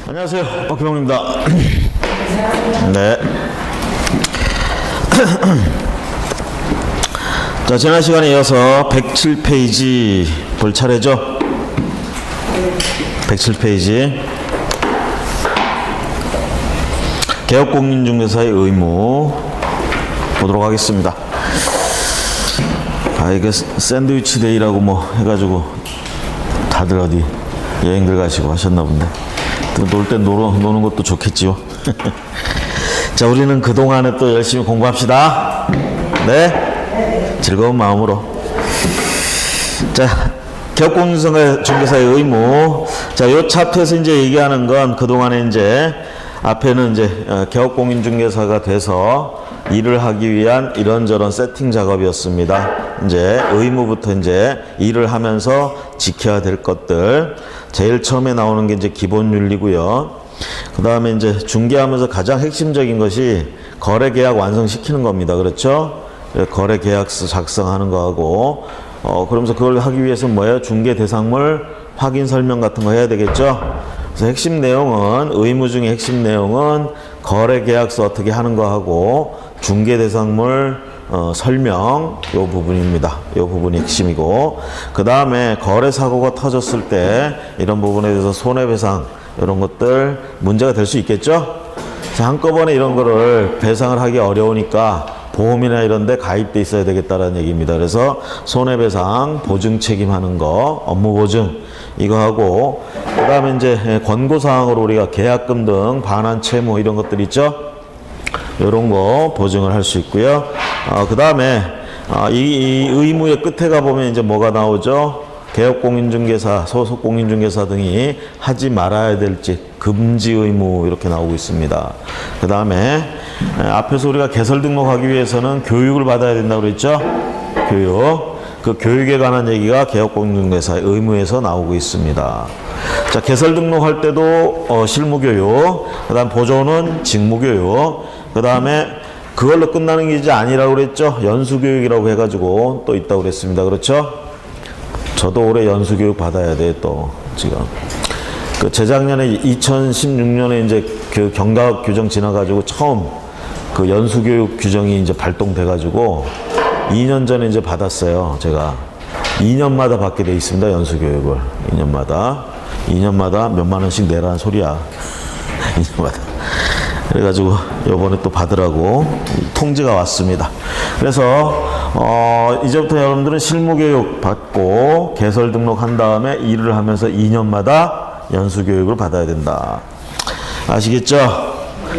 안녕하세요, 박병입니다. 네. 자, 지난 시간에 이어서 107페이지 볼 차례죠? 107페이지. 개업공인중개사의 의무 보도록 하겠습니다. 아, 이게 샌드위치 데이라고 뭐 해가지고 다들 어디 여행들 가시고 하셨나 본데. 놀 땐 노는 것도 좋겠지요. 자, 우리는 그동안에 또 열심히 공부합시다. 네? 즐거운 마음으로. 자, 개업공인중개사의 의무. 자, 요 차트에서 이제 얘기하는 건 그동안에 이제 앞에는 이제 개업공인중개사가 돼서 일을 하기 위한 이런저런 세팅 작업이었습니다. 이제 의무부터 이제 일을 하면서 지켜야 될 것들. 제일 처음에 나오는 게 이제 기본 윤리고요. 그 다음에 이제 중개하면서 가장 핵심적인 것이 거래 계약 완성시키는 겁니다. 그렇죠? 거래 계약서 작성하는 거하고, 그러면서 그걸 하기 위해서 뭐예요? 중개 대상물 확인 설명 같은 거 해야 되겠죠? 그래서 핵심 내용은, 의무 중에 핵심 내용은 거래 계약서 어떻게 하는 거 하고, 중개 대상물 설명, 요 부분입니다. 요 부분이 핵심이고, 그 다음에 거래 사고가 터졌을 때 이런 부분에 대해서 손해배상 이런 것들 문제가 될 수 있겠죠? 그래서 한꺼번에 이런 거를 배상을 하기 어려우니까 보험이나 이런 데 가입돼 있어야 되겠다라는 얘기입니다. 그래서 손해배상, 보증 책임하는 거, 업무 보증 이거 하고, 그 다음에 이제 권고사항으로 우리가 계약금 등 반환 채무 이런 것들 있죠? 이런 거 보증을 할 수 있고요. 그 다음에 이 의무의 끝에 가보면 이제 뭐가 나오죠? 개업공인중개사, 소속공인중개사 등이 하지 말아야 될지 금지 의무 이렇게 나오고 있습니다. 그 다음에 앞에서 우리가 개설 등록하기 위해서는 교육을 받아야 된다고 그랬죠? 교육. 그 교육에 관한 얘기가 개업공인중개사의 의무에서 나오고 있습니다. 자, 개설 등록할 때도 실무교육, 그 다음 보조는 직무교육, 그 다음에 그걸로 끝나는 게 이제 아니라고 그랬죠? 연수교육이라고 해가지고 또 있다고 그랬습니다. 그렇죠? 저도 올해 연수교육 받아야 돼, 또, 지금. 그 재작년에 2016년에 이제 그 경각 규정 지나가지고 처음 그 연수교육 규정이 이제 발동돼가지고 2년 전에 이제 받았어요. 제가 2년마다 받게 돼 있습니다. 연수교육을 2년마다 몇만 원씩 내라는 소리야. 2년마다. 그래가지고 요번에 또 받으라고 통지가 왔습니다. 그래서 이제부터 여러분들은 실무교육 받고 개설 등록한 다음에 일을 하면서 2년마다 연수교육을 받아야 된다. 아시겠죠?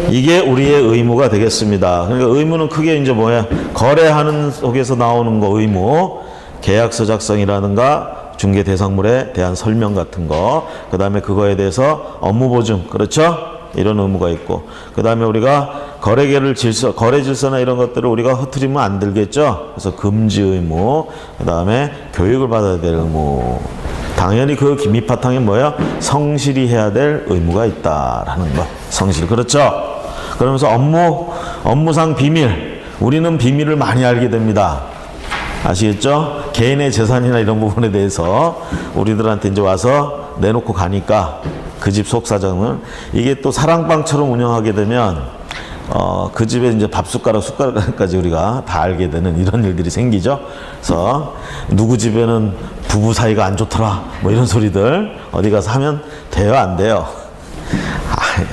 이게 우리의 의무가 되겠습니다. 그러니까 의무는 크게 이제 뭐야? 거래하는 속에서 나오는 거 의무, 계약서 작성이라든가 중개 대상물에 대한 설명 같은 거, 그 다음에 그거에 대해서 업무 보증, 그렇죠? 이런 의무가 있고, 그 다음에 우리가 거래 질서나 이런 것들을 우리가 흐트리면 안 되겠죠? 그래서 금지 의무, 그 다음에 교육을 받아야 될 의무. 당연히 그 밑바탕에 뭐예요? 성실히 해야 될 의무가 있다라는 거. 성실. 그렇죠? 그러면서 업무상 비밀. 우리는 비밀을 많이 알게 됩니다. 아시겠죠? 개인의 재산이나 이런 부분에 대해서 우리들한테 이제 와서 내놓고 가니까 그 집 속사정은 이게 또 사랑방처럼 운영하게 되면 그 집에 이제 숟가락까지 우리가 다 알게 되는 이런 일들이 생기죠. 그래서 누구 집에는 부부 사이가 안 좋더라 뭐 이런 소리들 어디 가서 하면 돼요, 안 돼요?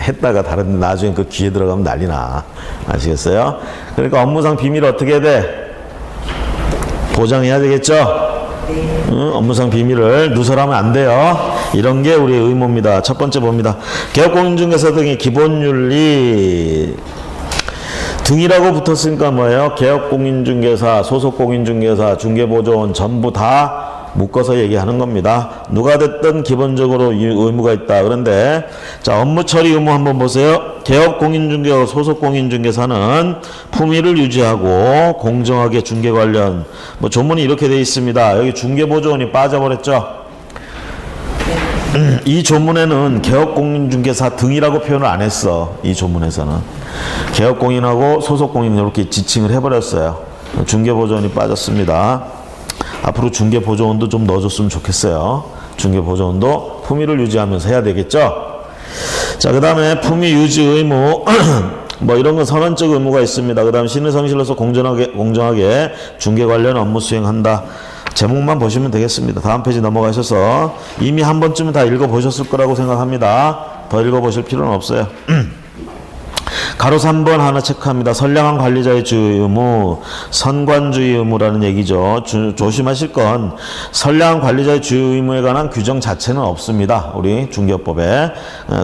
했다가 다른데 나중에 그 귀에 들어가면 난리나. 아시겠어요? 그러니까 업무상 비밀을 어떻게 해야 돼? 보장해야 되겠죠? 응? 업무상 비밀을 누설하면 안 돼요. 이런 게 우리의 의무입니다. 첫 번째 봅니다. 개업공인중개사 등의 기본윤리 등이라고 붙었으니까 뭐예요? 개업공인중개사, 소속공인중개사, 중개보조원 전부 다 묶어서 얘기하는 겁니다. 누가 됐든 기본적으로 의무가 있다. 그런데 자, 업무 처리 의무 한번 보세요. 개업공인중개사, 소속공인중개사는 품위를 유지하고 공정하게 중개 관련 뭐 조문이 이렇게 돼 있습니다. 여기 중개보조원이 빠져버렸죠. 이 조문에는 개업공인중개사 등이라고 표현을 안 했어. 이 조문에서는 개업공인하고 소속공인 이렇게 지칭을 해버렸어요. 중개보조원이 빠졌습니다. 앞으로 중개보조원도 좀 넣어줬으면 좋겠어요. 중개보조원도 품위를 유지하면서 해야 되겠죠. 자, 그 다음에 품위 유지 의무. 뭐 이런 건 선언적 의무가 있습니다. 그 다음 신의 성실로서 공정하게 중개 관련 업무 수행한다. 제목만 보시면 되겠습니다. 다음 페이지 넘어가셔서 이미 한 번쯤은 다 읽어보셨을 거라고 생각합니다. 더 읽어보실 필요는 없어요. 가로 3번 하나 체크합니다. 선량한 관리자의 주의 의무, 선관주의 의무라는 얘기죠. 조심하실 건 선량한 관리자의 주의 의무에 관한 규정 자체는 없습니다. 우리 중개법에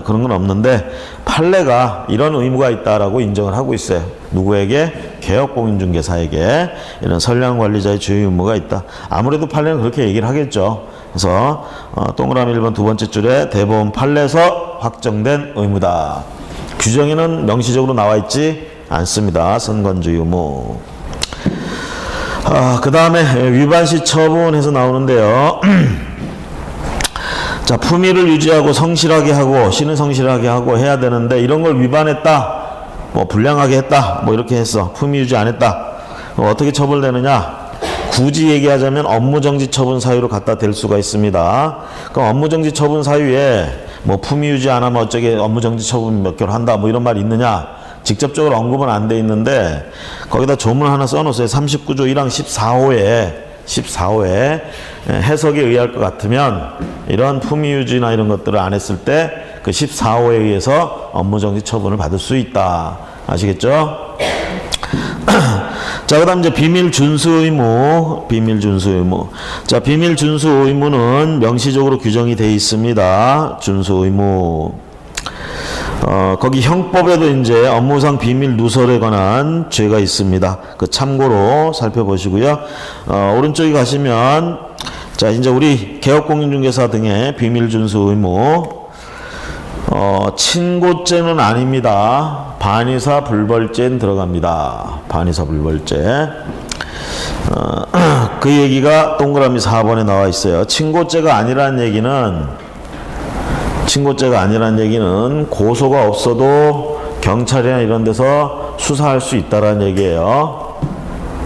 그런 건 없는데 판례가 이런 의무가 있다라고 인정을 하고 있어요. 누구에게? 개업공인중개사에게 이런 선량한 관리자의 주의 의무가 있다. 아무래도 판례는 그렇게 얘기를 하겠죠. 그래서 동그라미 1번 두 번째 줄에 대법원 판례에서 확정된 의무다. 규정에는 명시적으로 나와 있지 않습니다. 선관주의 의무. 그 다음에 위반 시 처분해서 나오는데요. 자, 품위를 유지하고 성실하게 하고 신은 성실하게 하고 해야 되는데 이런 걸 위반했다, 뭐 불량하게 했다, 뭐 이렇게 했어. 품위 유지 안 했다. 어떻게 처벌되느냐? 굳이 얘기하자면 업무정지 처분 사유로 갖다 댈 수가 있습니다. 그럼 업무정지 처분 사유에 뭐 품위 유지 안 하면 어쩌게 업무정지 처분 몇 개월 한다 뭐 이런 말이 있느냐? 직접적으로 언급은 안 돼 있는데 거기다 조문 하나 써놓으세요. 39조 1항 14호에 해석에 의할 것 같으면 이런 품위 유지나 이런 것들을 안 했을 때 그 14호에 의해서 업무정지 처분을 받을 수 있다. 아시겠죠? 자, 그 다음 이제 비밀 준수 의무. 자, 비밀 준수 의무는 명시적으로 규정이 되어 있습니다. 준수 의무. 거기 형법에도 이제 업무상 비밀 누설에 관한 죄가 있습니다. 그 참고로 살펴보시고요. 오른쪽에 가시면, 자, 이제 우리 개업공인중개사 등의 비밀 준수 의무. 친고죄는 아닙니다. 반의사 불벌죄는 들어갑니다. 반의사 불벌죄. 그 얘기가 동그라미 4번에 나와 있어요. 친고죄가 아니라는 얘기는 고소가 없어도 경찰이나 이런 데서 수사할 수 있다라는 얘기예요.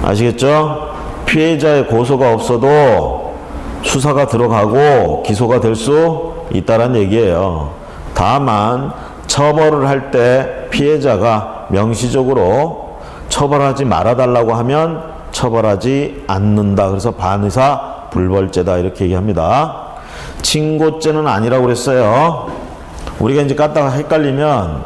아시겠죠? 피해자의 고소가 없어도 수사가 들어가고 기소가 될 수 있다라는 얘기예요. 다만 처벌을 할 때 피해자가 명시적으로 처벌하지 말아달라고 하면 처벌하지 않는다. 그래서 반의사 불벌죄다 이렇게 얘기합니다. 친고죄는 아니라고 그랬어요. 우리가 이제 갖다가 헷갈리면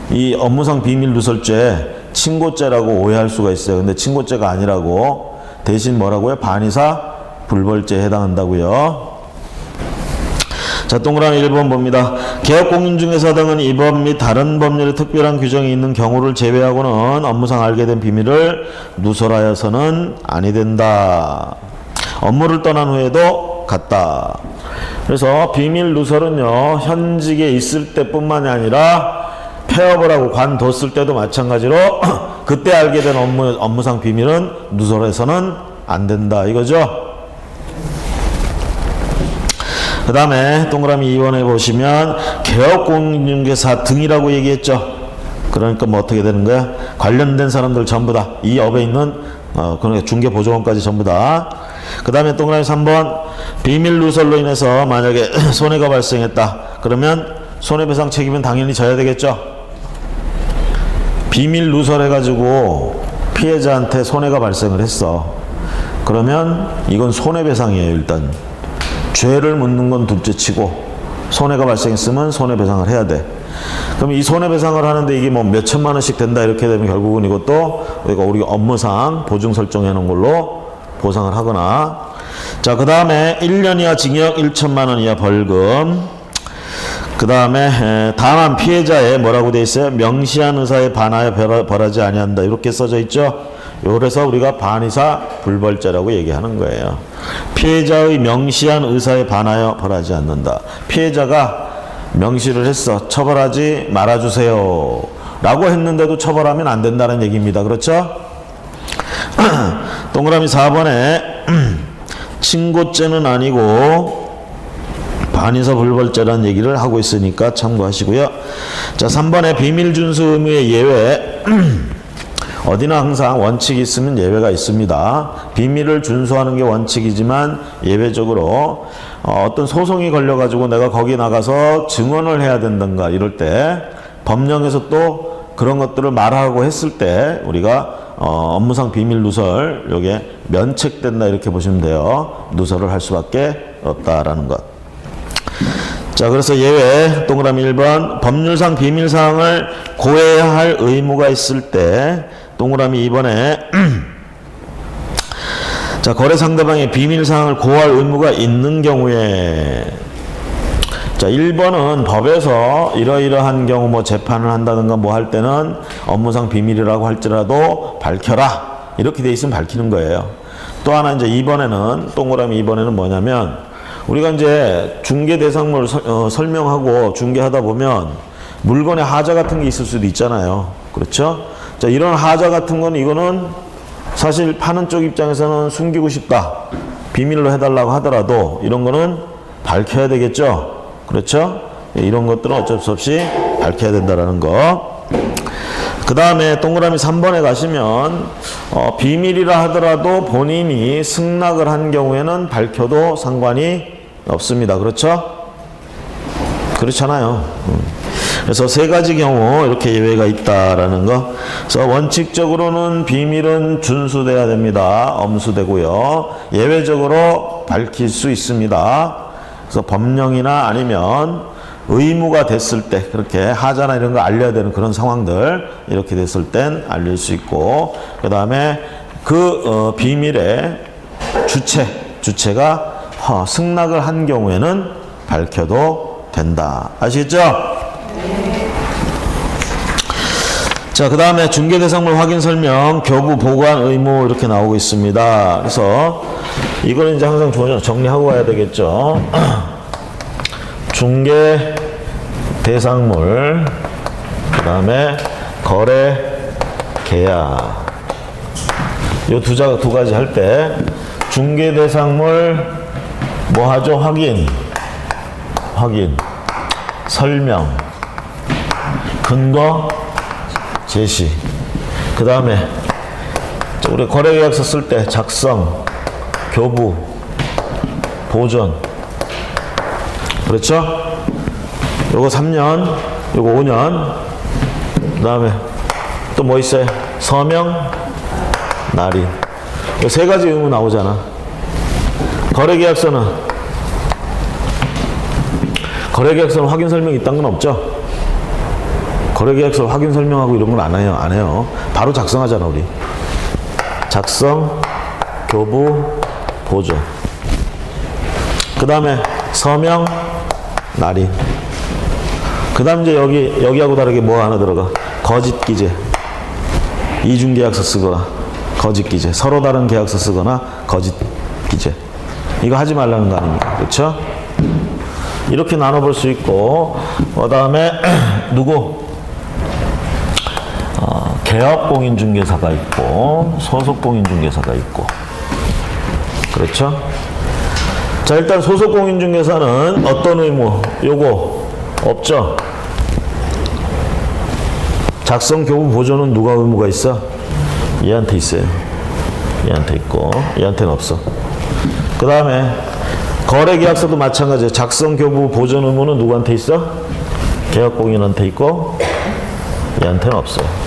이 업무상 비밀 누설죄 친고죄라고 오해할 수가 있어요. 근데 친고죄가 아니라고 대신 뭐라고요? 반의사 불벌죄에 해당한다고요. 자, 동그라미 1번 봅니다. 개업공인중개사 등은 이 법 및 다른 법률에 특별한 규정이 있는 경우를 제외하고는 업무상 알게 된 비밀을 누설하여서는 아니 된다. 업무를 떠난 후에도 같다. 그래서 비밀 누설은요, 현직에 있을 때뿐만이 아니라 폐업을 하고 관뒀을 때도 마찬가지로 그때 알게 된 업무상 비밀은 누설해서는 안 된다 이거죠. 그 다음에 동그라미 2번에 보시면 개업공인중개사 등이라고 얘기했죠. 그러니까 뭐 어떻게 되는 거야? 관련된 사람들 전부 다 이 업에 있는 그러니까 중개보조원까지 전부 다. 그 다음에 동그라미 3번 비밀 누설로 인해서 만약에 손해가 발생했다. 그러면 손해배상 책임은 당연히 져야 되겠죠. 비밀 누설해가지고 피해자한테 손해가 발생을 했어. 그러면 이건 손해배상이에요. 일단 죄를 묻는 건 둘째치고 손해가 발생했으면 손해배상을 해야 돼. 그럼 이 손해배상을 하는데 이게 뭐 몇 천만 원씩 된다 이렇게 되면 결국은 이것도 우리가 업무상 보증 설정해 놓은 걸로 보상을 하거나. 자, 그 다음에 1년 이하 징역 1천만 원 이하 벌금. 그 다음에 다만 피해자의 뭐라고 돼 있어요? 명시한 의사에 반하여 벌하지 아니한다 이렇게 써져 있죠. 그래서 우리가 반의사 불벌죄라고 얘기하는 거예요. 피해자의 명시한 의사에 반하여 벌하지 않는다. 피해자가 명시를 했어. 처벌하지 말아주세요 라고 했는데도 처벌하면 안 된다는 얘기입니다. 그렇죠? 동그라미 4번에 친고죄는 아니고 반의사 불벌죄라는 얘기를 하고 있으니까 참고하시고요. 자, 3번에 비밀 준수 의무의 예외. 어디나 항상 원칙이 있으면 예외가 있습니다. 비밀을 준수하는 게 원칙이지만 예외적으로 어떤 소송이 걸려가지고 내가 거기 나가서 증언을 해야 된다든가 이럴 때 법령에서 또 그런 것들을 말하고 했을 때 우리가 업무상 비밀 누설 요게 면책된다 이렇게 보시면 돼요. 누설을 할 수밖에 없다라는 것. 자, 그래서 예외 동그라미 1번 법률상 비밀사항을 고해야 할 의무가 있을 때 동그라미 2번에 자, 거래 상대방의 비밀사항을 고할 의무가 있는 경우에 자, 1번은 법에서 이러이러한 경우 뭐 재판을 한다든가 뭐 할 때는 업무상 비밀이라고 할지라도 밝혀라 이렇게 돼 있으면 밝히는 거예요. 또 하나 이제 2번에는 동그라미 2번에는 뭐냐면 우리가 이제 중개 대상물 설명하고 중개하다 보면 물건의 하자 같은 게 있을 수도 있잖아요. 그렇죠? 자, 이런 하자 같은 건 이거는 사실 파는 쪽 입장에서는 숨기고 싶다. 비밀로 해달라고 하더라도 이런 거는 밝혀야 되겠죠? 그렇죠? 이런 것들은 어쩔 수 없이 밝혀야 된다라는 거. 그 다음에 동그라미 3번에 가시면 비밀이라 하더라도 본인이 승낙을 한 경우에는 밝혀도 상관이 없습니다. 그렇죠? 그렇잖아요. 그래서 세 가지 경우 이렇게 예외가 있다라는 거. 그래서 원칙적으로는 비밀은 준수돼야 됩니다. 엄수되고요. 예외적으로 밝힐 수 있습니다. 그래서 법령이나 아니면 의무가 됐을 때 그렇게 하자나 이런 거 알려야 되는 그런 상황들 이렇게 됐을 땐 알릴 수 있고 그 다음에 그 비밀의 주체가 승낙을 한 경우에는 밝혀도 된다. 아시겠죠? 자, 그 다음에 중개대상물 확인 설명, 교부 보관 의무 이렇게 나오고 있습니다. 그래서 이거는 이제 항상 정리하고 가야 되겠죠. 중개 대상물, 그 다음에 거래 계약. 요 두 가지 할 때 중개 대상물 뭐 하죠? 확인, 설명, 근거, 제시. 그 다음에 우리 거래계약서 쓸 때 작성, 교부, 보존. 그렇죠? 요거 3년, 요거 5년. 그 다음에 또 뭐 있어요? 서명, 날인. 요 세 가지 의무 나오잖아. 거래계약서는 확인 설명 있다는 건 없죠? 거래계약서 확인 설명하고 이런 건 안 해요. 바로 작성하잖아, 우리. 작성, 교부, 보존. 그 다음에 서명, 날인. 그 다음 이제 여기하고 다르게 뭐 하나 들어가? 거짓 기재. 이중계약서 쓰거나, 거짓 기재. 서로 다른 계약서 쓰거나, 거짓 기재. 이거 하지 말라는 거 아닙니까? 그렇죠? 이렇게 나눠볼 수 있고, 그 다음에 누구? 개업공인중개사가 있고 소속공인중개사가 있고 그렇죠? 자, 일단 소속공인중개사는 어떤 의무? 요거 없죠? 작성, 교부, 보존은 누가 의무가 있어? 얘한테 있어요. 얘한테 있고 얘한테는 없어. 그 다음에 거래계약서도 마찬가지예요. 작성, 교부, 보존 의무는 누구한테 있어? 개업공인한테 있고 얘한테는 없어요.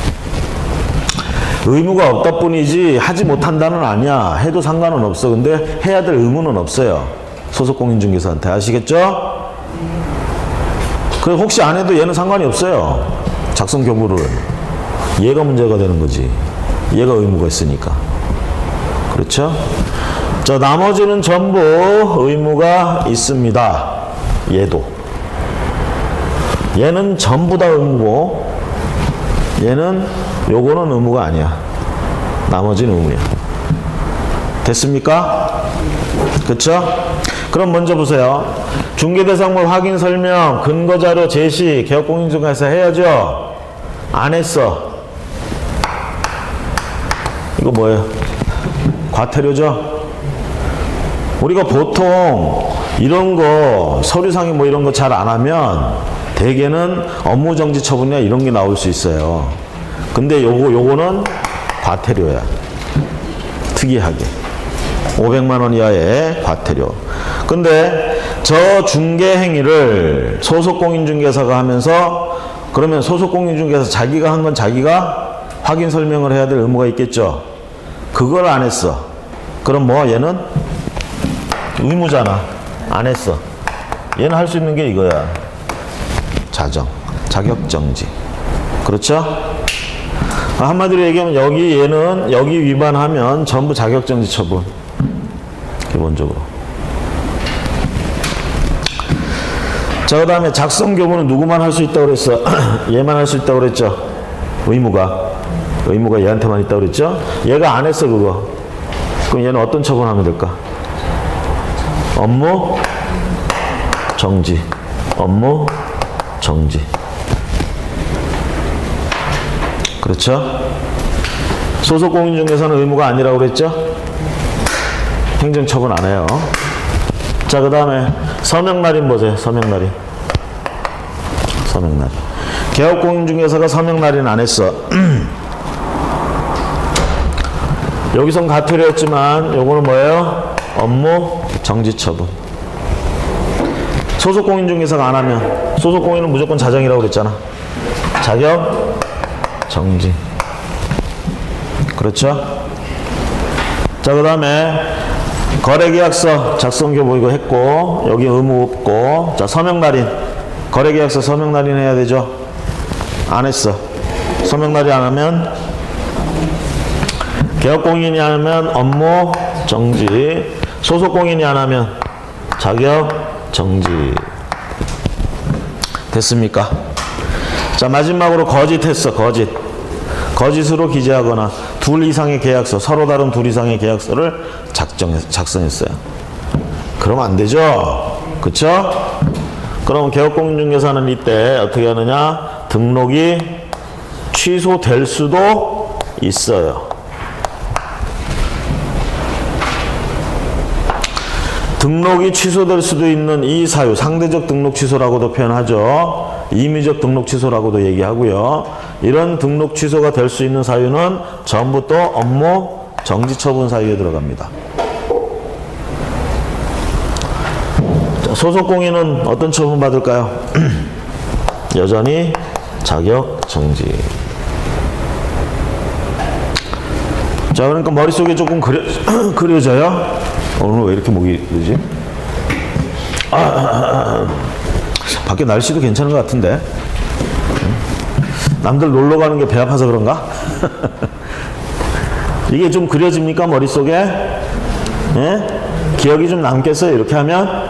의무가 없다 뿐이지 하지 못한다는 아니야. 해도 상관은 없어. 근데 해야 될 의무는 없어요. 소속공인중개사한테. 아시겠죠? 그래, 혹시 안 해도 얘는 상관이 없어요. 작성 교부를. 얘가 문제가 되는 거지. 얘가 의무가 있으니까. 그렇죠? 자, 나머지는 전부 의무가 있습니다. 얘도. 얘는 전부 다 의무고 얘는 요거는 의무가 아니야. 나머지는 의무야. 됐습니까? 그쵸? 그럼 먼저 보세요. 중개대상물 확인 설명, 근거자료 제시, 개업공인중개사 해야죠? 안 했어. 이거 뭐예요? 과태료죠? 우리가 보통 이런 거 서류상에 뭐 이런 거 잘 안 하면 대개는 업무정지 처분이나 이런 게 나올 수 있어요. 근데 요거는 과태료야. 특이하게 500만 원 이하의 과태료. 근데 저 중개 행위를 소속 공인중개사가 하면서, 그러면 소속 공인중개사 자기가 한 건 자기가 확인 설명을 해야 될 의무가 있겠죠. 그걸 안 했어. 그럼 뭐 얘는 의무잖아. 안 했어. 얘는 할 수 있는 게 이거야. 자격정지. 그렇죠? 한마디로 얘기하면 여기 위반하면 전부 자격정지 처분. 기본적으로. 자, 그 다음에 작성교부는 누구만 할 수 있다고 그랬어? 얘만 할 수 있다고 그랬죠? 의무가 얘한테만 있다고 그랬죠? 얘가 안 했어, 그거. 그럼 얘는 어떤 처분하면 될까? 업무 정지. 업무 정지. 그렇죠? 소속 공인중개사는 의무가 아니라고 그랬죠? 행정처분 안 해요. 자, 그 다음에 서명날인 보세요. 서명날인. 개업공인중개사가 서명날인 안 했어. 여기선 과태료였지만 요거는 뭐예요? 업무 정지처분. 소속공인중개사가 안 하면, 소속공인은 무조건 자정이라고 그랬잖아. 자격 정지. 그렇죠? 자, 그 다음에 거래계약서 작성교부 이거 했고, 여기 의무 없고. 자, 서명날인. 거래계약서 서명날인 해야 되죠? 안 했어. 서명날인 안 하면, 개업공인이 안 하면 업무 정지, 소속공인이 안 하면 자격 정지. 됐습니까? 자, 마지막으로 거짓했어. 거짓으로 기재하거나 둘 이상의 계약서, 서로 다른 둘 이상의 계약서를 작성했어요. 그러면 안 되죠? 그쵸? 그럼 개업공인중개사는 이때 어떻게 하느냐? 등록이 취소될 수도 있어요. 등록이 취소될 수도 있는 이 사유, 상대적 등록 취소라고도 표현하죠. 임의적 등록 취소라고도 얘기하고요. 이런 등록 취소가 될 수 있는 사유는 전부 또 업무 정지 처분 사유에 들어갑니다. 자, 소속공인은 어떤 처분 받을까요? 여전히 자격 정지. 자, 그러니까 머릿속에 조금 그려져요? 오늘 왜 이렇게 목이 그러지? 밖에 날씨도 괜찮은 것 같은데. 남들 놀러 가는 게 배 아파서 그런가? 이게 좀 그려집니까, 머릿속에? 예? 기억이 좀 남겠어요, 이렇게 하면?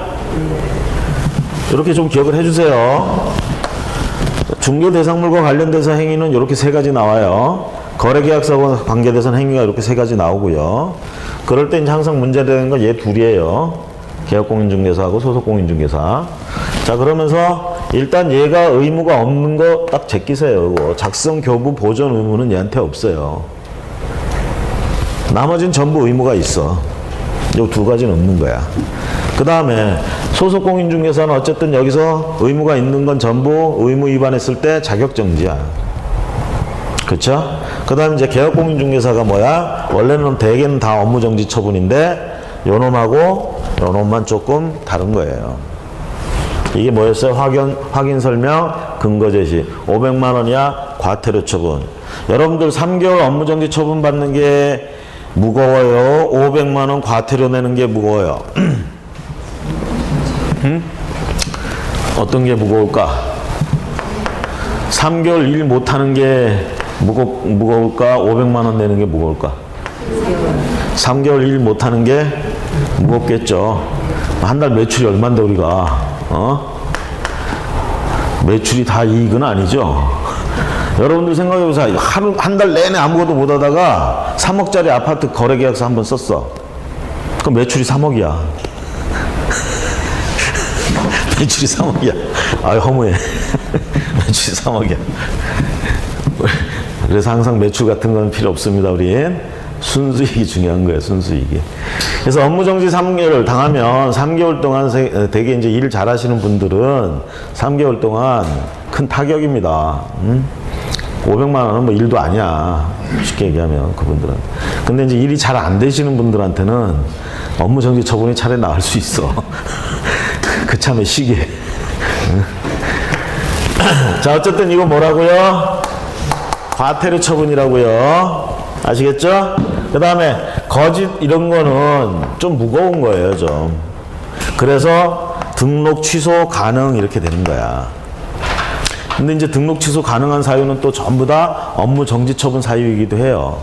이렇게 좀 기억을 해주세요. 중개대상물과 관련돼서 행위는 이렇게 세 가지 나와요. 거래계약서와 관계돼서 행위가 이렇게 세 가지 나오고요. 그럴 때 이제 항상 문제되는 건 얘 둘이에요. 개업공인중개사하고 소속공인중개사. 자, 그러면서 일단 얘가 의무가 없는 거 딱 제끼세요. 이거. 작성교부 보전 의무는 얘한테 없어요. 나머지는 전부 의무가 있어. 요 두 가지는 없는 거야. 그 다음에 소속공인중개사는 어쨌든 여기서 의무가 있는 건 전부 의무 위반했을 때 자격정지야. 그렇죠? 그 다음에 이제 개업공인중개사가 뭐야? 원래는 대개는 다 업무정지 처분인데 요놈하고 요놈만 조금 다른 거예요. 이게 뭐였어요? 확인 설명, 근거 제시. 500만 원이야 과태료 처분. 여러분들 3개월 업무정지 처분 받는 게 무거워요? 500만 원 과태료 내는 게 무거워요? 어떤 게 무거울까? 3개월 일 못하는 게 무거울까? 500만 원 내는 게 무거울까? 3개월 일 못하는 게 무겁겠죠. 한 달 매출이 얼만데 우리가 매출이 다 이익은 아니죠. 여러분들 생각해보세요. 한 달 내내 아무것도 못하다가 3억짜리 아파트 거래계약서 한번 썼어. 그럼 매출이 3억이야. 매출이 3억이야. 아유, 허무해. 매출이 3억이야. 그래서 항상 매출 같은 건 필요 없습니다, 우린. 순수익이 중요한 거예요, 순수익이. 그래서 업무정지 3개월 당하면 3개월 동안 되게 이제 일 잘하시는 분들은 3개월 동안 큰 타격입니다. 500만 원은 뭐 일도 아니야. 쉽게 얘기하면 그분들은. 근데 이제 일이 잘 안 되시는 분들한테는 업무 정지 처분이 차라리 나을 수 있어. 그 참의 시기에. 자, 어쨌든 이거 뭐라고요? 과태료 처분이라고요. 아시겠죠? 그 다음에 거짓 이런 거는 좀 무거운 거예요, 좀. 그래서 등록 취소 가능 이렇게 되는 거야. 근데 이제 등록 취소 가능한 사유는 또 전부 다 업무 정지 처분 사유이기도 해요.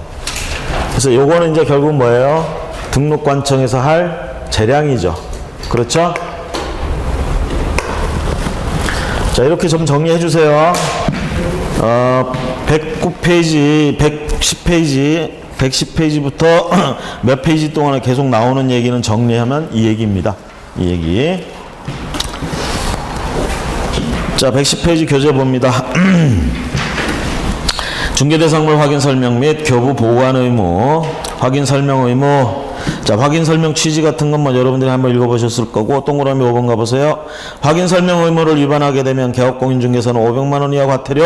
그래서 요거는 이제 결국 뭐예요? 등록관청에서 할 재량이죠. 그렇죠? 자, 이렇게 좀 정리해 주세요. 109페이지, 110페이지부터 몇 페이지 동안에 계속 나오는 얘기는 정리하면 이 얘기입니다. 이 얘기. 자, 110페이지 교재 봅니다. 중개대상물 확인 설명 및 교부 보관 의무, 확인 설명 의무. 자, 확인 설명 취지 같은 건 뭐 여러분들이 한번 읽어보셨을 거고, 동그라미 5번 가보세요. 확인 설명 의무를 위반하게 되면 개업공인중개사는 500만 원 이하 과태료,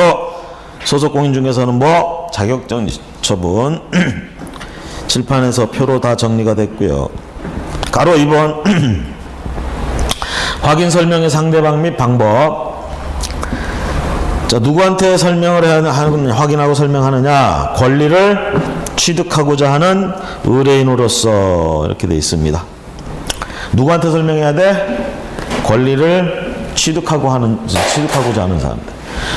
소속공인중개사는 뭐 자격정지 처분. 칠판에서 표로 다 정리가 됐고요. 가로 2번 확인 설명의 상대방 및 방법. 자, 누구한테 설명을 해야 하는, 확인하고 설명하느냐? 권리를 취득하고자 하는 의뢰인으로서 이렇게 되어 있습니다. 누구한테 설명해야 돼? 권리를 취득하고자 하는 사람들.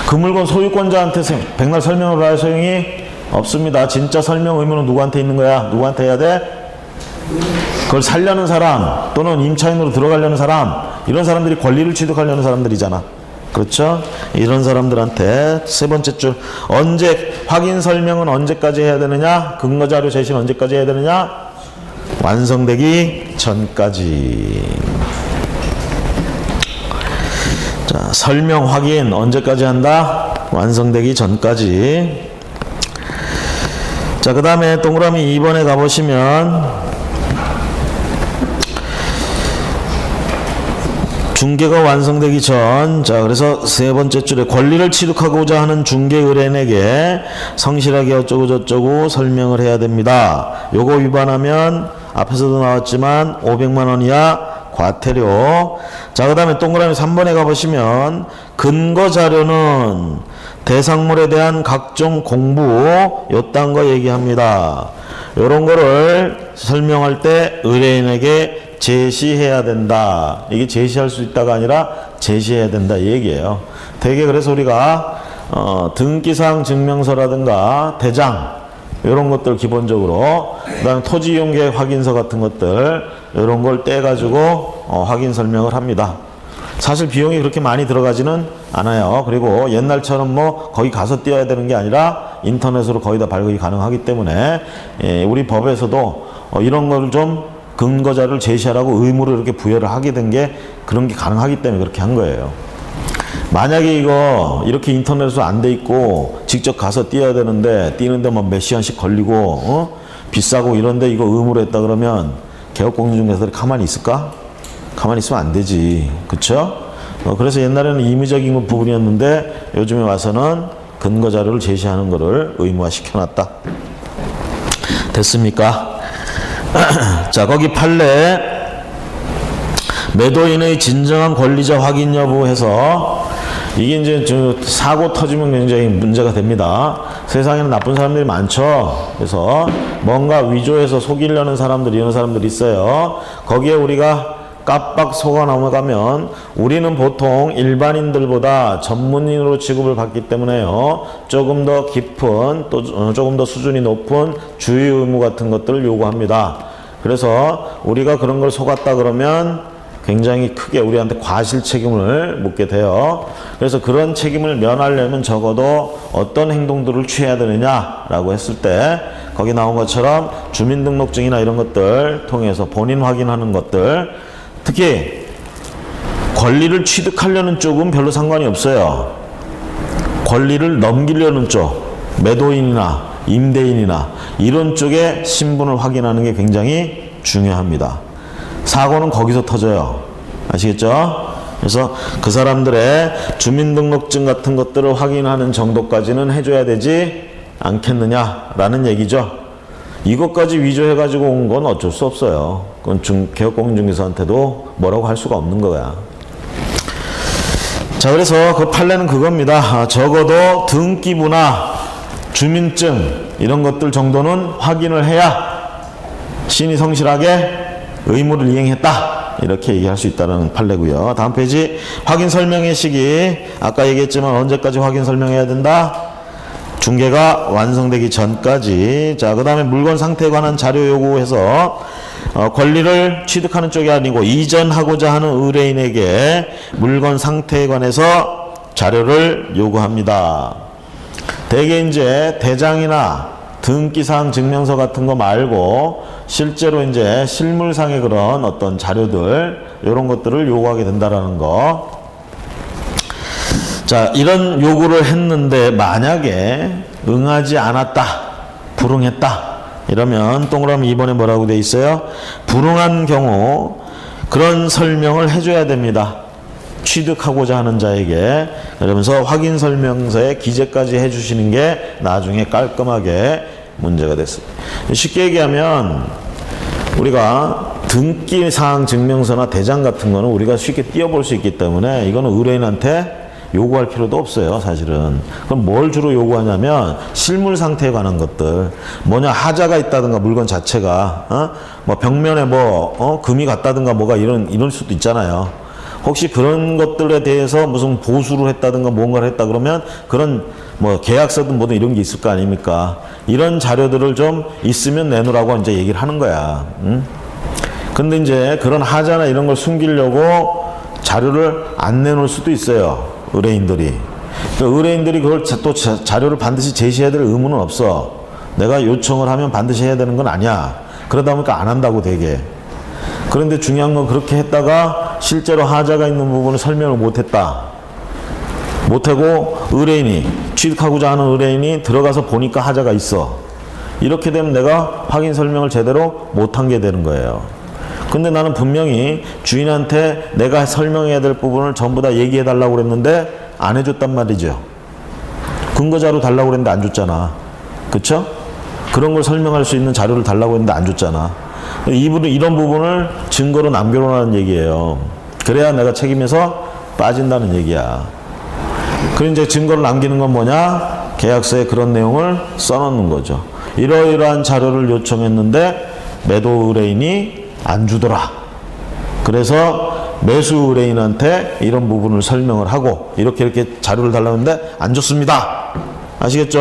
그 물건 소유권자한테 백날 설명을 할 소용이 없습니다. 진짜 설명 의무는 누구한테 있는 거야? 누구한테 해야 돼? 그걸 살려는 사람 또는 임차인으로 들어가려는 사람, 이런 사람들이 권리를 취득하려는 사람들이잖아. 그렇죠? 이런 사람들한테 세 번째 줄, 언제 확인 설명은 언제까지 해야 되느냐? 근거 자료 제시는 언제까지 해야 되느냐? 완성되기 전까지. 자, 설명 확인 언제까지 한다? 완성되기 전까지. 자, 그 다음에 동그라미 2번에 가보시면 중개가 완성되기 전, 자, 그래서 세 번째 줄에 권리를 취득하고자 하는 중개 의뢰인에게 성실하게 어쩌고저쩌고 설명을 해야 됩니다. 요거 위반하면 앞에서도 나왔지만 500만 원 이하 과태료. 자, 그 다음에 동그라미 3번에 가보시면 근거 자료는 대상물에 대한 각종 공부 요딴 거 얘기합니다. 요런 거를 설명할 때 의뢰인에게 제시해야 된다. 이게 제시할 수 있다가 아니라 제시해야 된다 이 얘기예요. 되게 그래서 우리가 등기사항 증명서라든가 대장 이런 것들 기본적으로, 그다음에 토지 이용 계획 확인서 같은 것들 이런 걸 떼가지고 확인 설명을 합니다. 사실 비용이 그렇게 많이 들어가지는 않아요. 그리고 옛날처럼 뭐 거기 가서 띄어야 되는 게 아니라 인터넷으로 거의 다 발급이 가능하기 때문에 우리 법에서도 이런 걸 좀 근거자를 제시하라고 의무를 이렇게 부여를 하게 된 게 그런 게 가능하기 때문에 그렇게 한 거예요. 만약에 이거 이렇게 인터넷으로 안 돼 있고 직접 가서 띄어야 되는데 띄는데 뭐 몇 시간씩 걸리고 비싸고 이런데 이거 의무로 했다 그러면 개업공인중개사들이 가만히 있을까? 가만히 있으면 안 되지. 그쵸? 그래서 옛날에는 임의적인 부분이었는데 요즘에 와서는 근거 자료를 제시하는 거를 의무화 시켜놨다. 됐습니까? 자, 거기 판례 매도인의 진정한 권리자 확인 여부 해서 이게 이제 사고 터지면 굉장히 문제가 됩니다. 세상에는 나쁜 사람들이 많죠. 그래서 뭔가 위조해서 속이려는 사람들, 이런 사람들이 있어요. 거기에 우리가 깜빡 속아 넘어가면 우리는 보통 일반인들보다 전문인으로 취급을 받기 때문에요. 조금 더 깊은 또 조금 더 수준이 높은 주의 의무 같은 것들을 요구합니다. 그래서 우리가 그런 걸 속았다 그러면 굉장히 크게 우리한테 과실 책임을 묻게 돼요. 그래서 그런 책임을 면하려면 적어도 어떤 행동들을 취해야 되느냐라고 했을 때 거기 나온 것처럼 주민등록증이나 이런 것들 통해서 본인 확인하는 것들, 특히 권리를 취득하려는 쪽은 별로 상관이 없어요. 권리를 넘기려는 쪽, 매도인이나 임대인이나 이런 쪽의 신분을 확인하는 게 굉장히 중요합니다. 사고는 거기서 터져요. 아시겠죠? 그래서 그 사람들의 주민등록증 같은 것들을 확인하는 정도까지는 해줘야 되지 않겠느냐라는 얘기죠. 이것까지 위조해가지고 온 건 어쩔 수 없어요. 그건 개업공인중개사한테도 뭐라고 할 수가 없는 거야. 자, 그래서 그 판례는 그겁니다. 적어도 등기부나 주민증 이런 것들 정도는 확인을 해야 시인이 성실하게 의무를 이행했다. 이렇게 얘기할 수 있다는 판례고요. 다음 페이지 확인 설명의 시기. 아까 얘기했지만 언제까지 확인 설명해야 된다? 중개가 완성되기 전까지. 자, 그 다음에 물건 상태에 관한 자료 요구해서 권리를 취득하는 쪽이 아니고 이전하고자 하는 의뢰인에게 물건 상태에 관해서 자료를 요구합니다. 대개 이제 대장이나 등기사항 증명서 같은 거 말고 실제로 이제 실물상의 그런 어떤 자료들 이런 것들을 요구하게 된다라는 거. 자, 이런 요구를 했는데 만약에 응하지 않았다, 불응했다 이러면 동그라미 2번에 뭐라고 돼 있어요? 불응한 경우 그런 설명을 해줘야 됩니다. 취득하고자 하는 자에게. 그러면서 확인 설명서에 기재까지 해주시는 게 나중에 깔끔하게 문제가 됐습니다. 쉽게 얘기하면 우리가 등기사항 증명서나 대장 같은 거는 우리가 쉽게 띄워볼 수 있기 때문에 이거는 의뢰인한테 요구할 필요도 없어요, 사실은. 그럼 뭘 주로 요구하냐면 실물 상태에 관한 것들. 뭐냐, 하자가 있다든가 물건 자체가 뭐 벽면에 금이 갔다든가 뭐가 이럴 수도 있잖아요. 혹시 그런 것들에 대해서 무슨 보수를 했다든가 뭔가를 했다 그러면 그런 뭐 계약서든 뭐든 이런 게 있을 거 아닙니까? 이런 자료들을 좀 있으면 내놓으라고 이제 얘기를 하는 거야. 근데 이제 그런 하자나 이런 걸 숨기려고 자료를 안 내놓을 수도 있어요. 의뢰인들이. 그러니까 의뢰인들이 그걸 또 자료를 반드시 제시해야 될 의무는 없어. 내가 요청을 하면 반드시 해야 되는 건 아니야. 그러다 보니까 안 한다고 되게. 그런데 중요한 건 그렇게 했다가 실제로 하자가 있는 부분을 설명을 못했다. 못하고 의뢰인이 취득하고자 하는 의뢰인이 들어가서 보니까 하자가 있어. 이렇게 되면 내가 확인 설명을 제대로 못한 게 되는 거예요. 근데 나는 분명히 주인한테 내가 설명해야 될 부분을 전부 다 얘기해 달라고 그랬는데 안 해줬단 말이죠. 근거자료 달라고 그랬는데 안 줬잖아. 그쵸? 그런 걸 설명할 수 있는 자료를 달라고 했는데 안 줬잖아. 이런 부분을 증거로 남겨놓으라는 얘기예요. 그래야 내가 책임에서 빠진다는 얘기야. 그럼 이제 증거를 남기는 건 뭐냐? 계약서에 그런 내용을 써놓는 거죠. 이러이러한 자료를 요청했는데 매도 의뢰인이 안 주더라. 그래서 매수 의뢰인한테 이런 부분을 설명을 하고 이렇게 자료를 달라고 했는데 안 줬습니다. 아시겠죠?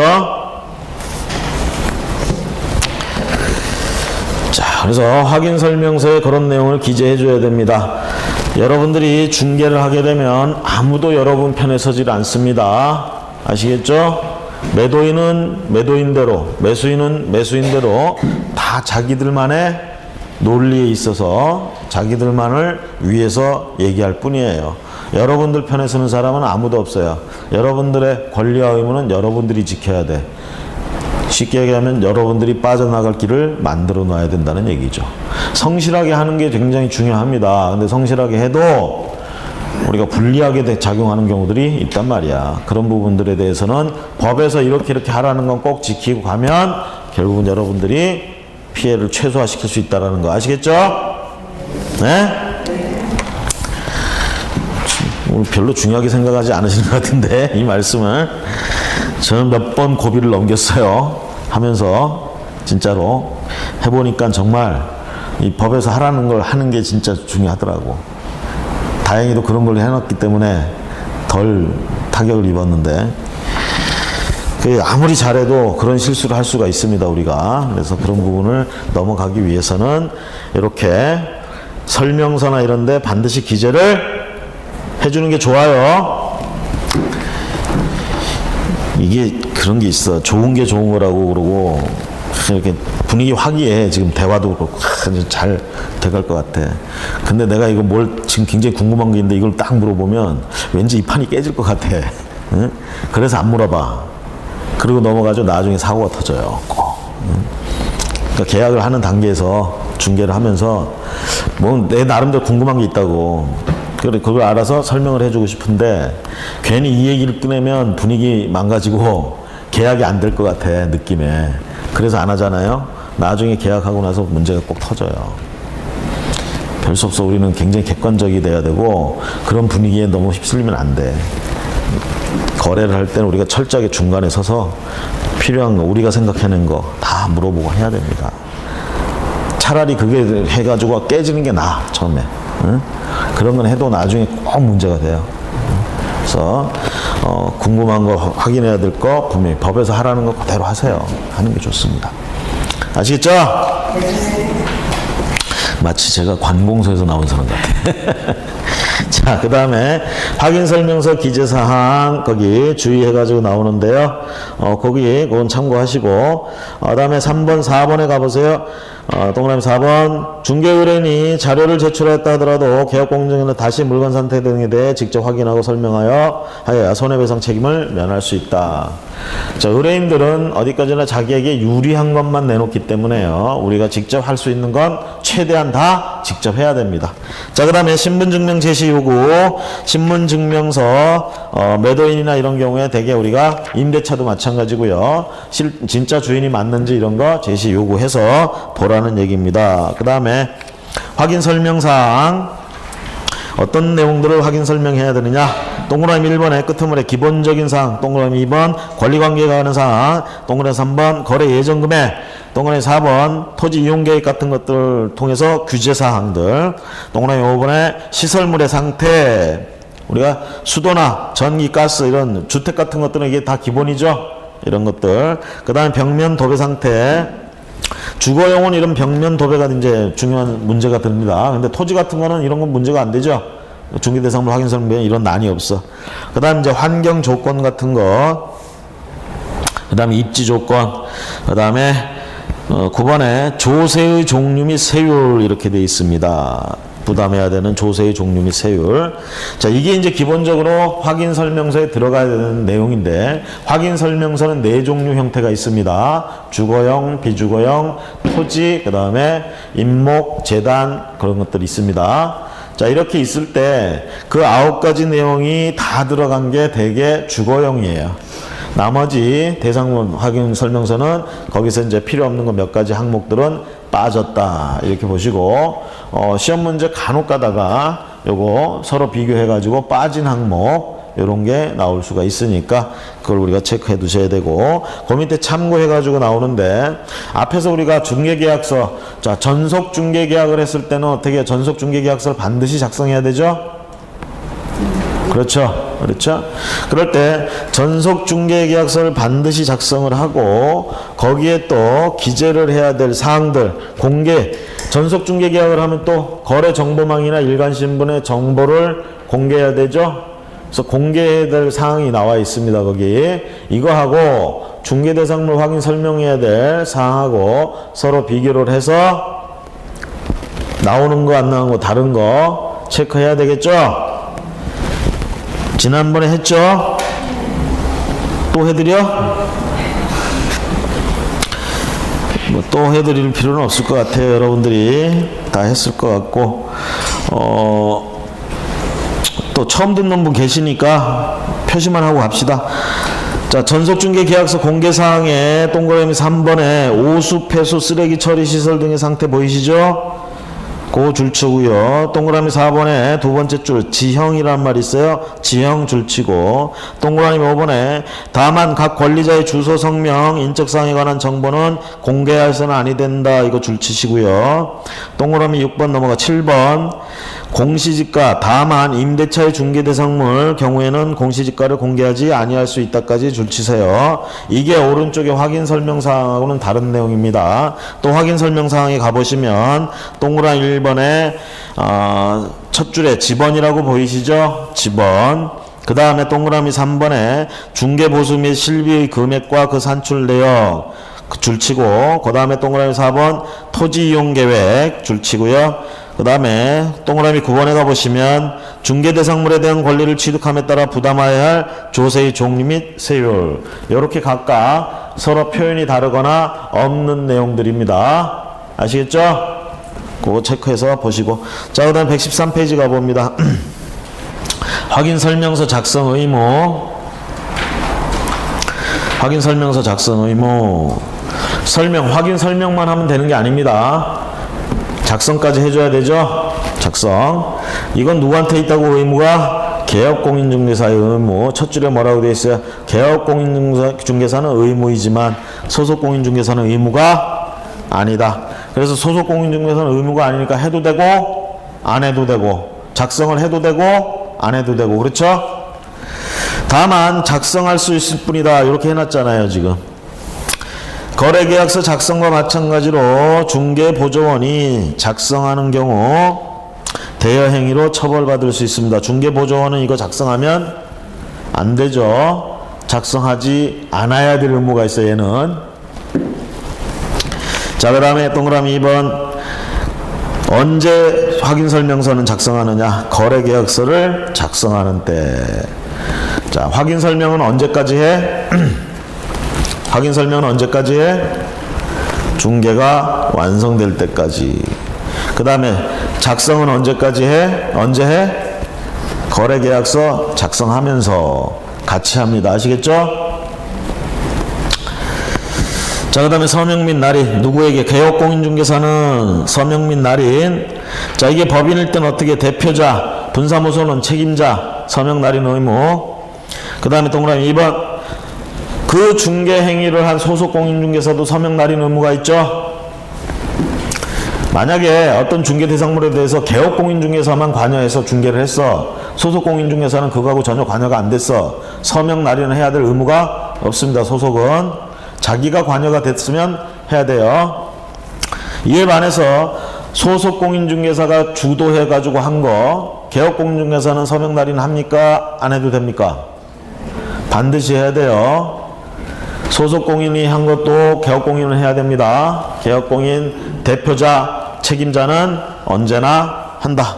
자, 그래서 확인 설명서에 그런 내용을 기재해 줘야 됩니다. 여러분들이 중개를 하게 되면 아무도 여러분 편에 서질 않습니다. 아시겠죠? 매도인은 매도인대로, 매수인은 매수인대로 다 자기들만의 논리에 있어서 자기들만을 위해서 얘기할 뿐이에요. 여러분들 편에 서는 사람은 아무도 없어요. 여러분들의 권리와 의무는 여러분들이 지켜야 돼. 쉽게 얘기하면 여러분들이 빠져나갈 길을 만들어 놔야 된다는 얘기죠. 성실하게 하는 게 굉장히 중요합니다. 근데 성실하게 해도 우리가 불리하게 작용하는 경우들이 있단 말이야. 그런 부분들에 대해서는 법에서 이렇게 하라는 건 꼭 지키고 가면 결국은 여러분들이 피해를 최소화시킬 수 있다는 거 아시겠죠? 네? 별로 중요하게 생각하지 않으시는 것 같은데 이 말씀을 저는 몇 번 고비를 넘겼어요. 하면서 진짜로 해보니까 정말 이 법에서 하라는 걸 하는 게 진짜 중요하더라고. 다행히도 그런 걸 해놨기 때문에 덜 타격을 입었는데 아무리 잘해도 그런 실수를 할 수가 있습니다, 우리가. 그래서 그런 부분을 넘어가기 위해서는 이렇게 설명서나 이런 데 반드시 기재를 해주는 게 좋아요. 이게 그런 게 있어. 좋은 게 좋은 거라고 그러고 이렇게 분위기 화기애. 지금 대화도 그렇고 잘 돼갈 것 같아. 근데 내가 이거 지금 굉장히 궁금한 게 있는데 이걸 딱 물어보면 왠지 이 판이 깨질 것 같아. 응? 그래서 안 물어봐. 그리고 넘어가죠. 나중에 사고가 터져요. 그러니까 계약을 하는 단계에서 중개를 하면서 뭐 내 나름대로 궁금한 게 있다고 그걸 알아서 설명을 해주고 싶은데 괜히 이 얘기를 꺼내면 분위기 망가지고 계약이 안 될 것 같아, 느낌에. 그래서 안 하잖아요. 나중에 계약하고 나서 문제가 꼭 터져요. 별 수 없어. 우리는 굉장히 객관적이 돼야 되고 그런 분위기에 너무 휩쓸리면 안 돼. 거래를 할 때는 우리가 철저하게 중간에 서서 필요한 거, 우리가 생각해낸 거 다 물어보고 해야 됩니다. 차라리 그게 해가지고 깨지는 게 나아, 처음에. 응? 그런 건 해도 나중에 꼭 문제가 돼요. 그래서 궁금한 거 확인해야 될 거 분명히 법에서 하라는 거 그대로 하세요. 하는 게 좋습니다. 아시겠죠? 마치 제가 관공서에서 나온 사람 같아. 자, 그 다음에 확인설명서 기재사항 거기 주의해가지고 나오는데요. 그건 참고하시고, 그 다음에 3번, 4번에 가보세요. 동그라미 4번. 중개의뢰인이 자료를 제출했다 하더라도 개업공정에는 다시 물건 상태 등에 대해 직접 확인하고 설명하여 하여야 손해배상 책임을 면할 수 있다. 자, 의뢰인들은 어디까지나 자기에게 유리한 것만 내놓기 때문에요. 우리가 직접 할 수 있는 건 최대한 다 직접 해야 됩니다. 자, 그 다음에 신분증명 제시 요구. 신분증명서, 매도인이나 이런 경우에 대개 우리가 임대차도 마찬가지고요. 진짜 주인이 맞는지 이런 거 제시 요구해서 보라는 얘기입니다. 그 다음에 확인 설명사항. 어떤 내용들을 확인 설명해야 되느냐? 동그라미 1번에 끄트물에 기본적인 사항, 동그라미 2번 권리관계가 하는 사항, 동그라미 3번 거래 예정 금액, 동그라미 4번 토지 이용 계획 같은 것들을 통해서 규제 사항들, 동그라미 5번에 시설물의 상태, 우리가 수도나 전기, 가스 이런 주택 같은 것들은 이게 다 기본이죠. 이런 것들. 그 다음에 벽면 도배 상태. 주거용은 이런 벽면 도배가 이제 중요한 문제가 됩니다. 근데 토지 같은 거는 이런 건 문제가 안 되죠. 중개대상물 확인 설명 이런 난이 없어. 그 다음 이제 환경 조건 같은 거. 그 다음에 입지 조건. 그 다음에 9번에 조세의 종류 및 세율 이렇게 되어 있습니다. 부담해야 되는 조세의 종류 및 세율. 자, 이게 이제 기본적으로 확인 설명서에 들어가야 되는 내용인데, 확인 설명서는 4종류 형태가 있습니다. 주거용, 비주거용, 토지, 그 다음에 임목, 재단 그런 것들이 있습니다. 자, 이렇게 있을 때 그 9가지 내용이 다 들어간 게 대개 주거용이에요. 나머지 대상문 확인 설명서는 거기서 이제 필요 없는 거 몇 가지 항목들은 빠졌다. 이렇게 보시고, 시험 문제 간혹 가다가 요거 서로 비교해 가지고 빠진 항목 요런 게 나올 수가 있으니까 그걸 우리가 체크해 두셔야 되고, 그 밑에 참고해 가지고 나오는데, 앞에서 우리가 중개계약서, 자, 전속 중개계약을 했을 때는 어떻게 전속 중개계약서를 반드시 작성해야 되죠? 그렇죠. 그렇죠. 그럴 때 전속 중개계약서를 반드시 작성을 하고 거기에 또 기재를 해야 될 사항들, 공개, 전속 중개계약을 하면 또 거래정보망이나 일간신문의 정보를 공개해야 되죠. 그래서 공개해야 될 사항이 나와 있습니다. 거기 이거하고 중개대상물 확인 설명해야 될 사항하고 서로 비교를 해서 나오는 거 안 나오는 거 다른 거 체크해야 되겠죠. 지난번에 했죠? 또 해드려? 뭐 또 해드릴 필요는 없을 것 같아요. 여러분들이 다 했을 것 같고, 또 처음 듣는 분 계시니까 표시만 하고 갑시다. 자, 전속중개계약서 공개사항에 동그라미 3번에 오수, 폐수, 쓰레기 처리 시설 등의 상태 보이시죠? 그 줄치고요. 동그라미 4번에 두 번째 줄 지형이란 말이 있어요. 지형 줄치고, 동그라미 5번에 다만 각 권리자의 주소, 성명, 인적사항에 관한 정보는 공개해서는 아니 된다. 이거 줄치시고요. 동그라미 6번 넘어가 7번 공시지가, 다만 임대차의 중개대상물 경우에는 공시지가를 공개하지 아니할 수 있다까지 줄치세요. 이게 오른쪽에 확인설명사항하고는 다른 내용입니다. 또 확인설명사항에 가보시면 동그라미 1번에 첫 줄에 지번이라고 보이시죠? 지번. 그 다음에 동그라미 3번에 중개보수 및 실비의 금액과 그 산출 내역 줄치고, 그 다음에 동그라미 4번 토지 이용 계획 줄치고요. 그 다음에 동그라미 9번에 가보시면 중개대상물에 대한 권리를 취득함에 따라 부담해야 할 조세의 종류 및 세율, 이렇게 각각 서로 표현이 다르거나 없는 내용들입니다. 아시겠죠? 그거 체크해서 보시고, 자, 그 다음 113페이지 가봅니다. 확인설명서 작성 의무. 확인설명서 작성 의무. 확인 설명만 하면 되는 게 아닙니다. 작성까지 해줘야 되죠. 작성. 이건 누구한테 있다고 의무가? 개업공인중개사의 의무. 첫 줄에 뭐라고 되어 있어요? 개업공인중개사는 의무이지만 소속공인중개사는 의무가 아니다. 그래서 소속공인중개사는 의무가 아니니까 해도 되고 안 해도 되고, 작성을 해도 되고 안 해도 되고, 그렇죠? 다만 작성할 수 있을 뿐이다 이렇게 해놨잖아요. 지금 거래계약서 작성과 마찬가지로 중개보조원이 작성하는 경우 대여행위로 처벌받을 수 있습니다. 중개보조원은 이거 작성하면 안 되죠. 작성하지 않아야 될 의무가 있어요. 얘는. 자, 그 다음에 동그라미 2번. 언제 확인설명서는 작성하느냐? 거래계약서를 작성하는 때. 자, 확인설명은 언제까지 해? 확인설명은 언제까지 해? 중개가 완성될 때까지. 그 다음에 작성은 언제까지 해? 언제 해? 거래계약서 작성하면서 같이 합니다. 아시겠죠? 자, 그 다음에 서명 및 날인. 누구에게? 개업공인중개사는 서명 및 날인. 자, 이게 법인일 땐 어떻게? 대표자, 분사무소는 책임자, 서명 날인 의무. 그 다음에 동그라미 2번. 그 중개행위를 한 소속공인중개사도 서명 날인 의무가 있죠. 만약에 어떤 중개대상물에 대해서 개업공인중개사만 관여해서 중개를 했어. 소속공인중개사는 그거하고 전혀 관여가 안 됐어. 서명 날인을 해야 될 의무가 없습니다. 소속은 자기가 관여가 됐으면 해야 돼요. 이에 반해서 소속공인중개사가 주도해가지고 한 거, 개업공인중개사는 서명 날인 합니까? 안 해도 됩니까? 반드시 해야 돼요. 소속공인이 한 것도 개업공인을 해야 됩니다. 개업공인 대표자, 책임자는 언제나 한다.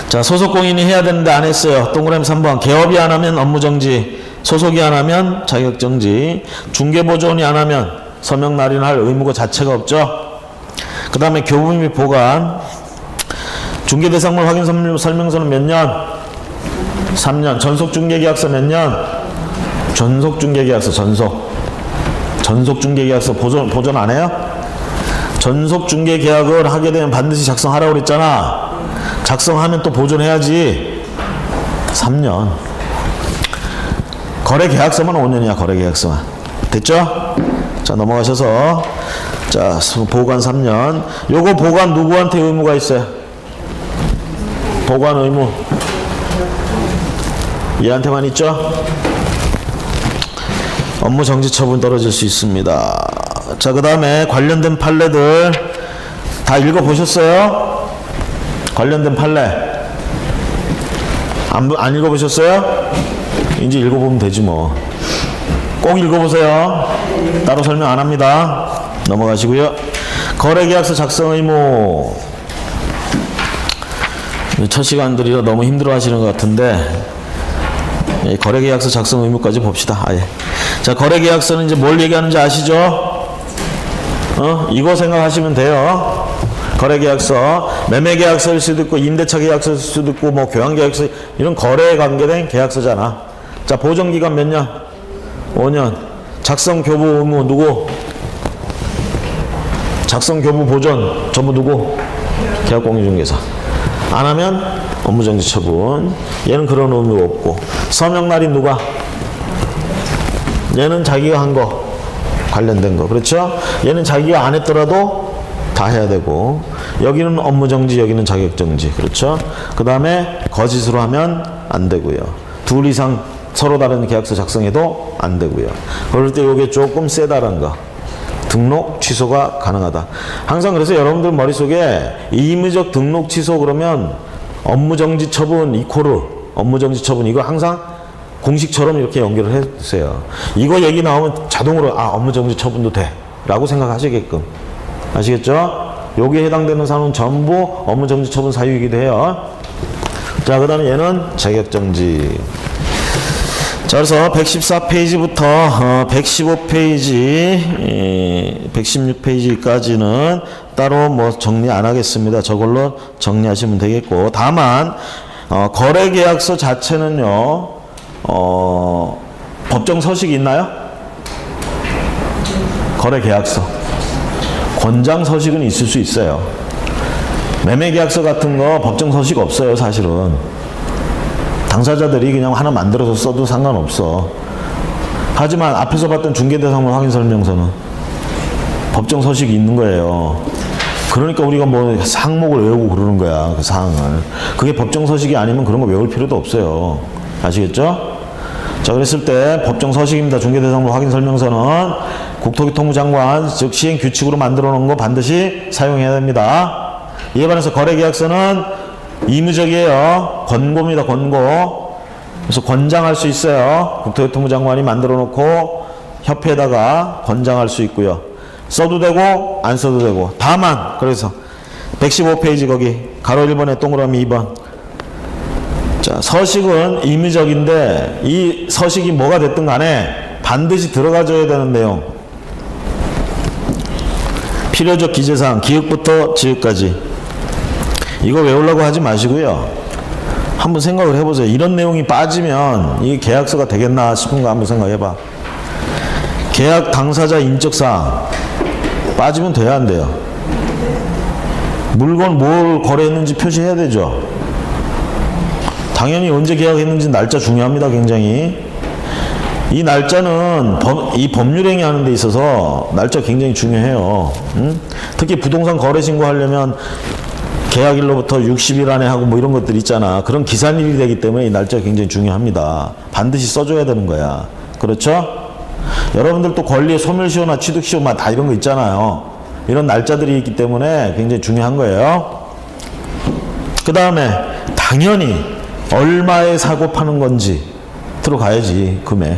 자, 소속공인이 해야 되는데 안 했어요. 동그라미 3번. 개업이 안 하면 업무정지, 소속이 안 하면 자격정지, 중개보조원이 안 하면 서명 날인할 의무가 자체가 없죠. 그 다음에 교부 및 보관. 중개대상물 확인 설명서는 몇 년? 3년. 전속중개계약서 몇 년? 전속중개계약서. 전속중개계약서 보존 안 해요? 전속중개계약을 하게 되면 반드시 작성하라고 그랬잖아. 작성하면 또 보존해야지. 3년. 거래계약서만 5년이야. 거래계약서만. 됐죠? 자, 넘어가셔서 자, 보관 3년. 요거 보관 누구한테 의무가 있어요? 보관 의무 얘한테만 있죠? 업무 정지 처분 떨어질 수 있습니다. 자, 그 다음에 관련된 판례들 다 읽어보셨어요? 관련된 판례 안 읽어보셨어요? 이제 읽어보면 되지 뭐. 꼭 읽어보세요. 따로 설명 안 합니다. 넘어가시고요. 거래계약서 작성 의무. 첫 시간들이라 너무 힘들어 하시는 것 같은데 거래계약서 작성 의무까지 봅시다. 아예. 자, 거래계약서는 이제 뭘 얘기하는지 아시죠? 이거 생각하시면 돼요. 거래계약서, 매매계약서일 수도 있고 임대차 계약서일 수도 있고 뭐 교환계약서, 이런 거래에 관계된 계약서잖아. 자, 보존기간 몇 년? 5년. 작성 교부 의무 누구? 작성 교부 보존 전부 누구? 개업공인중개사. 안 하면 업무정지 처분. 얘는 그런 의무가 없고. 서명 날인 누가? 얘는 자기가 한 거 관련된 거. 그렇죠? 얘는 자기가 안 했더라도 다 해야 되고, 여기는 업무정지, 여기는 자격정지. 그렇죠? 그 다음에 거짓으로 하면 안 되고요. 둘 이상 서로 다른 계약서 작성해도 안 되고요. 그럴 때 이게 조금 세다는 거. 등록 취소가 가능하다. 항상 그래서 여러분들 머릿속에 임의적 등록 취소 그러면 업무정지 처분 이코르 업무정지 처분, 이거 항상 공식처럼 이렇게 연결을 해주세요. 이거 얘기 나오면 자동으로 업무정지 처분도 돼 라고 생각하시게끔. 아시겠죠? 여기에 해당되는 사항은 전부 업무정지 처분 사유이기도 해요. 자, 그 다음에 얘는 자격정지. 자, 그래서 114페이지부터 115페이지, 116페이지까지는 따로 뭐 정리 안 하겠습니다. 저걸로 정리하시면 되겠고, 다만 거래계약서 자체는요, 법정 서식이 있나요? 거래계약서. 권장 서식은 있을 수 있어요. 매매계약서 같은 거 법정 서식 없어요, 사실은. 당사자들이 그냥 하나 만들어서 써도 상관없어. 하지만 앞에서 봤던 중개대상물 확인 설명서는 법정 서식이 있는 거예요. 그러니까 우리가 뭐 항목을 외우고 그러는 거야, 그 사항을. 그게 법정 서식이 아니면 그런 거 외울 필요도 없어요. 아시겠죠? 자, 그랬을 때 법정 서식입니다. 중개대상물 확인 설명서는 국토교통부 장관, 즉 시행규칙으로 만들어 놓은 거 반드시 사용해야 됩니다. 이에 반해서 거래계약서는 의무적이에요. 권고입니다, 권고. 그래서 권장할 수 있어요. 국토교통부 장관이 만들어 놓고 협회에다가 권장할 수 있고요. 써도 되고 안 써도 되고. 다만 그래서 115페이지 거기 가로 1번에 동그라미 2번. 자, 서식은 의무적인데 이 서식이 뭐가 됐든 간에 반드시 들어가줘야 되는 내용. 필요적 기재사항, 기획부터 지획까지. 이거 외우려고 하지 마시고요. 한번 생각을 해보세요. 이런 내용이 빠지면 이게 계약서가 되겠나 싶은 거 한번 생각해봐. 계약 당사자 인적사항 빠지면 돼야 안 돼요? 물건 뭘 거래했는지 표시해야 되죠. 당연히 언제 계약했는지 날짜 중요합니다. 굉장히. 이 날짜는 이 법률행위 하는 데 있어서 날짜 굉장히 중요해요. 특히 부동산 거래 신고하려면 계약일로부터 60일 안에 하고 뭐 이런 것들 있잖아. 그런 기산일이 되기 때문에 이 날짜가 굉장히 중요합니다. 반드시 써줘야 되는 거야. 그렇죠? 여러분들 또 권리의 소멸시효나 취득시효 다 이런 거 있잖아요. 이런 날짜들이 있기 때문에 굉장히 중요한 거예요. 그 다음에 당연히 얼마에 사고 파는 건지 들어가야지, 금액.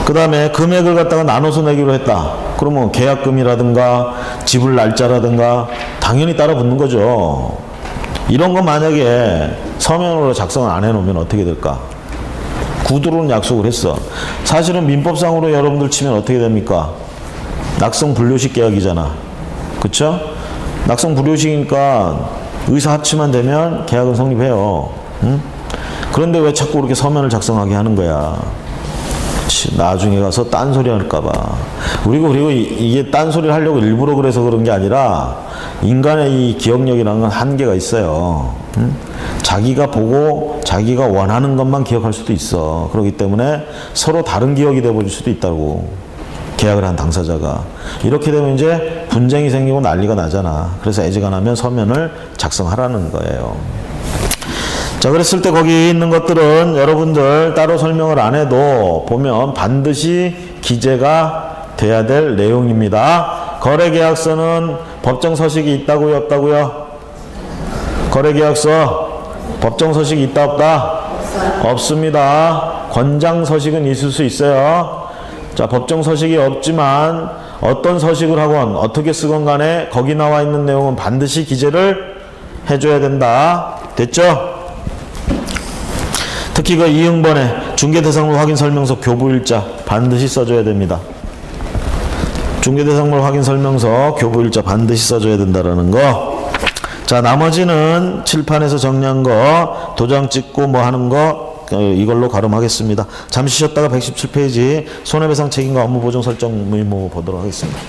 그 다음에 금액을 갖다가 나눠서 내기로 했다. 그러면 계약금이라든가 지불 날짜라든가 당연히 따라 붙는 거죠. 이런 거 만약에 서면으로 작성을 안 해놓으면 어떻게 될까? 구두로는 약속을 했어. 사실은 민법상으로 여러분들 치면 어떻게 됩니까? 낙성 불료식 계약이잖아. 그쵸? 낙성 불료식이니까 의사합치만 되면 계약은 성립해요. 응? 그런데 왜 자꾸 그렇게 서면을 작성하게 하는 거야? 그치? 나중에 가서 딴소리 할까봐. 그리고 이게 딴소리를 하려고 일부러 그래서 그런 게 아니라 인간의 이 기억력이라는 건 한계가 있어요. 응? 자기가 보고 자기가 원하는 것만 기억할 수도 있어. 그렇기 때문에 서로 다른 기억이 돼버릴 수도 있다고. 계약을 한 당사자가. 이렇게 되면 이제 분쟁이 생기고 난리가 나잖아. 그래서 애지간하면 서면을 작성하라는 거예요. 자, 그랬을 때 거기 있는 것들은 여러분들 따로 설명을 안 해도 보면 반드시 기재가 돼야 될 내용입니다. 거래계약서는 법정 서식이 있다고요, 없다고요? 거래계약서 법정 서식이 있다, 없다? 없습니다. 권장 서식은 있을 수 있어요. 자, 법정 서식이 없지만 어떤 서식을 하건 어떻게 쓰건 간에 거기 나와 있는 내용은 반드시 기재를 해줘야 된다. 됐죠? 특히 그 이응번에 중개대상물 확인 설명서 교부일자 반드시 써줘야 됩니다. 중개대상물 확인 설명서 교부일자 반드시 써줘야 된다라는 거. 자, 나머지는 칠판에서 정리한 거, 도장 찍고 뭐 하는 거 이걸로 가름하겠습니다. 잠시 쉬었다가 117페이지 손해배상 책임과 업무보증 설정 의무 보도록 하겠습니다.